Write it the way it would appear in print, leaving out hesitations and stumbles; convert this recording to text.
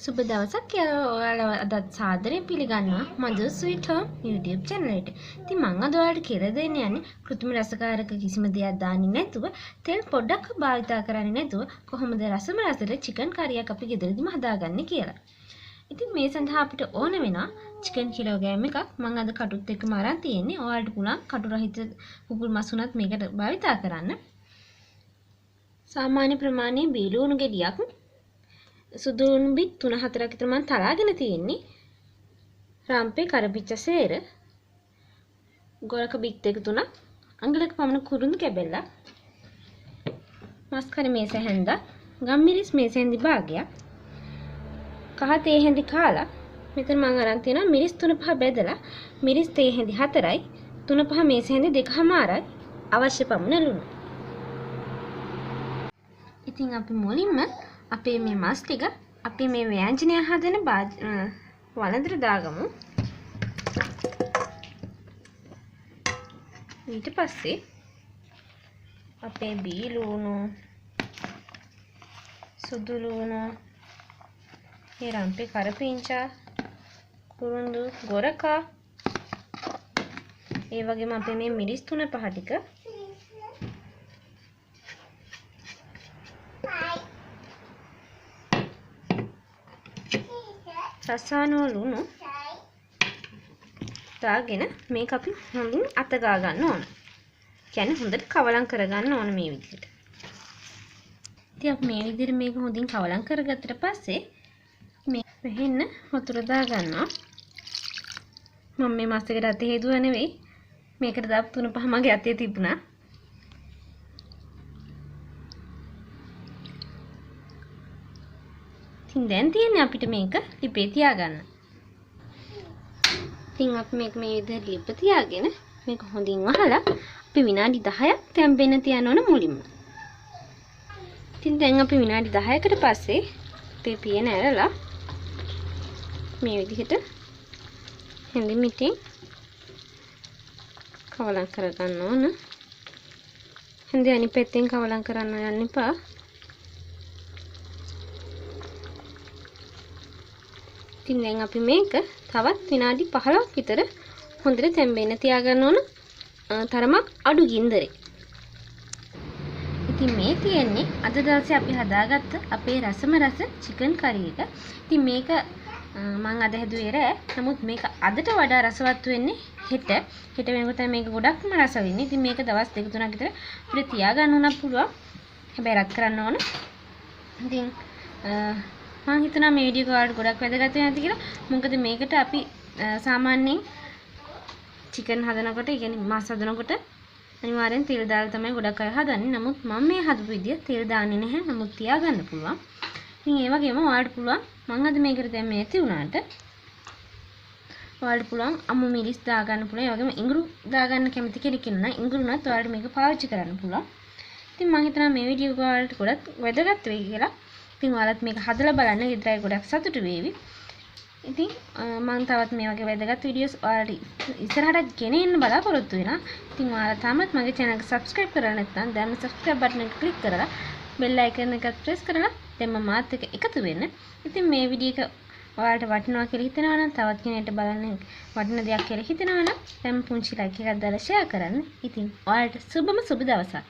සුබ දවසක් කියලා ඔයාලව අදත් සාදරයෙන් පිළිගන්නවා Madoo Sweet Home YouTube channel එකට. ඉතින් මම අද ඔයාලට කියලා දෙන්න යන්නේ කෘත්‍රිම රසකාරක කිසිම දෙයක් දාන්නේ නැතුව තෙල් පොඩ්ඩක් භාවිතා කරන්නේ නැතුව කොහොමද රසම රසට චිකන් කරියක් අපි ගෙදරදිම හදාගන්නේ කියලා. ඉතින් මේ සඳහා අපිට ඕන වෙනවා චිකන් කිලෝග්‍රෑම් එකක්. මම අද කටුත් එක්කම අරන් තියෙන්නේ. ඔයාලට පුළුවන් කටු රහිත කුකුල් මස් උනත් මේකට භාවිතා කරන්න. සාමාන්‍ය ප්‍රමාණයේ බීලුණු ගෙඩියක් සුදු ලුණු බිත් 3-4ක් විතර මම තලාගෙන තියෙන්නේ. රාම්පේ කරපිච්ච සේර ගොරක බිත් දෙක තුනක් අඟලක පමණ කුරුඳු කැබෙල්ලක් මස්කර මේස හැන්දක් ගම්මිරිස් මේස හැන්දි භාගයක් කහ තේ හැන්දි කාලා මෙතන මම අරන් තියෙනවා මිරිස් 3-5 බෙදලා මිරිස් තේ හැන්දි 4යි 3-5 මේස හැන්දි 2මාරයි අවශ්‍ය පමණ ලුණු. ඉතින් අපි මුලින්ම අපේ මේ මස් ටික අපි මේ ව්‍යංජනය හදන වළඳට දාගමු. ඊට පස්සේ අපේ බී ලුණු, සුදු ලුණු, රාම්පේ කරපිංචා, කුරුඳු, ගොරකා, ඒ වගේම අපේ මේ මිරිස් 3-5 ටික රසායන ලුණු දාගෙන මේක අපි හොඳින් අත ගා ගන්න ඕන. කියන්නේ හොඳට කවලම් කරගන්න ඕන මේ විදිහට. ඉතින් අපි මේ විදිහට මේක හොඳින් කවලම් කරගත්තට පස්සේ මේ මෙහෙන්න වතුර දා ගන්නවා. මම මේ මස් එකට අතේ හේදුවා නෙවෙයි. මේකට දාපු 3-5 මගේ අතේ තිබුණා. දැන් තියෙන්නේ අපිට මේක ලිපේ තියාගන්න. ඉතින් අපි මේක මේ විදිහට ලිප තියාගෙන මේක හොඳින් වහලා අපි විනාඩි 10ක් තැම්බෙන්න තියන්න ඕන මුලින්ම. ඉතින් දැන් අපි විනාඩි 10කට පස්සේ අපේ පියන ඇරලා මේ විදිහට හැඳි මිටින් කවලම් කරගන්න ඕන. හැඳි අනිත් පැත්තෙන් කවලම් කරන්න යන්න එපා. ඉතින් දැන් අපි මේක තවත් විනාඩි 15ක් විතර හොඳට තැම්බෙන්න තියාගන්න ඕන තරමක් අඩු ගින්දරේ. ඉතින් මේ තියෙන්නේ අද දවසේ අපි හදාගත්ත අපේ රසම රස චිකන් කරි එක. ඉතින් මේක මම අද හැදුවේ රෑ. නමුත් මේක අදට වඩා රසවත් වෙන්නේ හෙට. හෙට වෙනකොට මේක ගොඩක්ම රස වෙන්නේ. ඉතින් මේක දවස් 2-3ක් විතර අපිට තියාගන්න උනත් පුළුවන්. හැබැයි රත් කරන්න ඕන. ඉතින් මම හිතනවා මේ වීඩියෝ එක ඔයාලට ගොඩක් වැදගත් වෙනවා කියලා. මොකද මේකට අපි සාමාන්‍යයෙන් චිකන් හදනකොට, ඒ කියන්නේ මාස් හදනකොට අනිවාර්යෙන් තෙල් දාලා තමයි ගොඩක් අය හදන්නේ. නමුත් මම මේ හදපු විදිය තෙල් දාන්නේ නැහැ. නමුත් තියාගන්න පුළුවන්. ඉතින් ඒ වගේම ඔයාලට පුළුවන් මම අද මේකට දැන් මේ ඇති වුණාට ඔයාලට පුළුවන් අමු මිරිස් දාගන්න පුළුවන්. ඒ වගේම ඉඟුරු දාගන්න කැමති කෙනෙක් ඉන්නවා නම් ඉඟුරුණත් ඔයාලට මේක පාවිච්චි කරන්න පුළුවන්. ඉතින් මම හිතනවා මේ වීඩියෝ එක ඔයාලට ගොඩක් වැදගත් වෙයි කියලා. ඉතින් ඔයාලත් මේක හදලා බලන්න ගෙදරයි ගොඩක් සතුටු වෙවි. ඉතින් මම තවත් මේ වගේ වැදගත් වීඩියෝස් ඔයාලට ඉස්සරහට ගෙනෙන්න බලාපොරොත්තු වෙනවා. ඉතින් ඔයාලා තාමත් මගේ channel එක subscribe කරලා නැත්නම් දැන්ම subscribe button එක click කරලා bell icon එකත් press කරලා දැන්ම මාත් එක්ක එකතු වෙන්න. ඉතින් මේ වීඩියෝ එක ඔයාලට වටිනවා කියලා හිතනවා නම් තවත් කෙනෙක්ට බලන්න වටින දෙයක් කියලා හිතනවා නම් දැන් පුංචි like එකක් දාලා share කරන්න. ඉතින් ඔයාලට සුබම සුබ දවසක්.